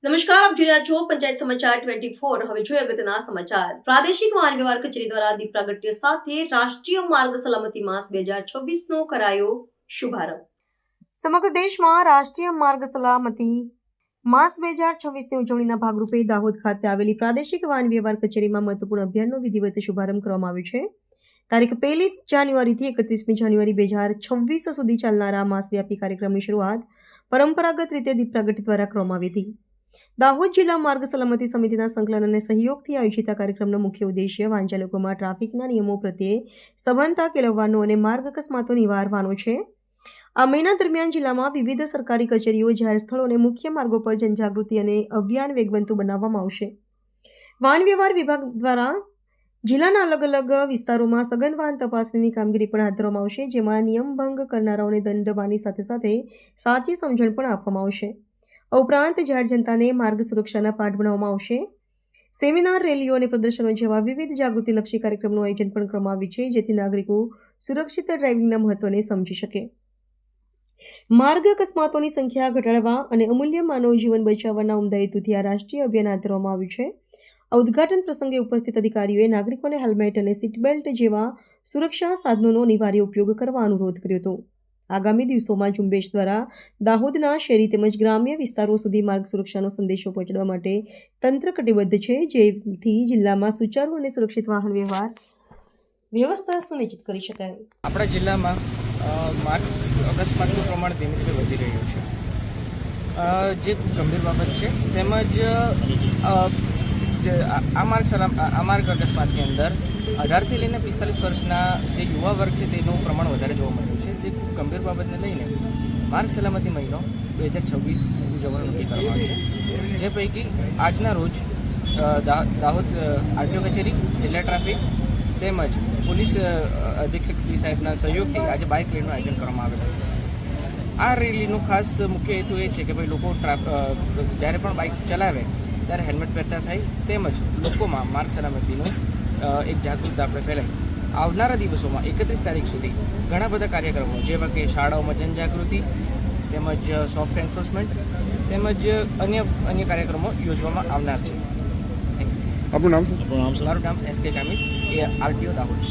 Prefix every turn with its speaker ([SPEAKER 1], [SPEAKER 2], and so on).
[SPEAKER 1] નમસ્કાર, આપ જોઈ રહ્યા છો પંચાયત સમાચાર 24। હવે જોઈએ અગત્યના સમાચાર। પ્રાદેશિક વાહન વ્યવહાર કચેરી દ્વારા દીપ પ્રાગટ્ય સાથે રાષ્ટ્રીય માર્ગ સલામતી માસ 2026નો કરાયો શુભારંભ। સમગ્ર દેશમાં રાષ્ટ્રીય માર્ગ સલામતી માસ 2026ની ઉજવણીના ભાગરૂપે દાહોદ ખાતે આવેલી પ્રાદેશિક વાહન વ્યવહાર કચેરીમાં મહત્વપૂર્ણ અભિયાનનો વિધિવત શુભારંભ કરવામાં આવ્યો છે। તારીખ 1 જાન્યુઆરીથી 31 જાન્યુઆરી 2026 સુધી ચાલનારા માસવ્યાપી કાર્યક્રમની શરૂઆત પરંપરાગત રીતે દીપ પ્રાગટ્ય દ્વારા કરવામાં આવી હતી। દાહોદ જિલ્લા માર્ગ સલામતી સમિતિના સંકલન અને સહયોગથી આયોજિત આ કાર્યક્રમનો મુખ્ય ઉદ્દેશ્ય વાહન ચાલકોમાં ટ્રાફિકના નિયમો પ્રત્યે સભાનતા કેળવવાનો અને માર્ગ અકસ્માતો નિવારવાનો છે। આ મહિના દરમિયાન જિલ્લામાં વિવિધ સરકારી કચેરીઓ, જાહેર સ્થળો અને મુખ્ય માર્ગો પર જનજાગૃતિ અને અભિયાન વેગવંતુ બનાવવામાં આવશે। વાહન વ્યવહાર વિભાગ દ્વારા જિલ્લાના અલગ અલગ વિસ્તારોમાં સઘન વાહન તપાસણીની કામગીરી પણ હાથ ધરવામાં આવશે, જેમાં નિયમ ભંગ કરનારાઓને દંડવાની સાથે સાથે સાચી સમજણ પણ આપવામાં આવશે। ઉપરાંત જાહેર જનતાને માર્ગ સુરક્ષાના પાઠ ભણાવવામાં આવશે। સેમિનાર, રેલીઓ અને પ્રદર્શનો જેવા વિવિધ જાગૃતિલક્ષી કાર્યક્રમનું આયોજન પણ કરવામાં આવ્યું છે, જેથી નાગરિકો સુરક્ષિત ડ્રાઇવિંગના મહત્વને સમજી શકે। માર્ગ અકસ્માતોની સંખ્યા ઘટાડવા અને અમૂલ્ય માનવ જીવન બચાવવાના ઉમદા હેતુથી આ રાષ્ટ્રીય અભિયાન હાથ ધરવામાં આવ્યું છે। આ ઉદ્ઘાટન પ્રસંગે ઉપસ્થિત અધિકારીઓએ નાગરિકોને હેલ્મેટ અને સીટ બેલ્ટ જેવા સુરક્ષા સાધનોનો અનિવાર્ય ઉપયોગ કરવા અનુરોધ કર્યો હતો। આગામી દિવસોમાં ઝુંબેશ દ્વારા દાહોદના શહેરી તેમજ ગ્રામ્ય વિસ્તારો સુધી માર્ગ સુરક્ષાનો સંદેશો પહોંચાડવા માટે તંત્ર કટિબદ્ધ છે, જેથી જિલ્લામાં સુચારુ અને સુરક્ષિત વાહન વ્યવહાર વ્યવસ્થા સુનિશ્ચિત કરી શકાય।
[SPEAKER 2] આપણા જિલ્લામાં માર્ગ અકસ્માતનું પ્રમાણ ધીમે ધીમે વધી રહ્યું છે, જે ગંભીર બાબત છે। તેમજ આ માર્ગ અકસ્માતની અંદર 18થી લઈને 45 વર્ષના જે યુવા વર્ગ છે તેનું પ્રમાણ વધારે જોવા મળ્યું છે, જે ખૂબ ગંભીર બાબતને લઈને માર્ગ સલામતી મહિનો 2026 ઉજવવાનું નક્કી કરવામાં આવ્યું છે। જે પૈકી આજના રોજ દાહોદ આરટીઓ કચેરી, જિલ્લા ટ્રાફિક તેમજ પોલીસ અધિક્ષક શ્રી સાહેબના સહયોગથી આજે બાઇક રેલીનું આયોજન કરવામાં આવેલું છે। આ રેલીનો ખાસ મુખ્ય હેતુ એ છે કે ભાઈ લોકો જ્યારે પણ બાઇક ચલાવે ત્યારે હેલ્મેટ પહેરતા થાય, તેમજ લોકોમાં માર્ગ સલામતીનું એક જાગૃતતા આપણે ફેલાય। આવનારા દિવસોમાં 31 તારીખ સુધી ઘણા બધા કાર્યક્રમો, જેવા કે શાળાઓમાં જનજાગૃતિ તેમજ સોફ્ટ એન્ફોર્સમેન્ટ તેમજ અન્ય કાર્યક્રમો યોજવામાં આવનાર છે।
[SPEAKER 3] આપનું નામ શું?
[SPEAKER 2] મારું નામ SK કામિત, એ આરટીઓ દાહોદ।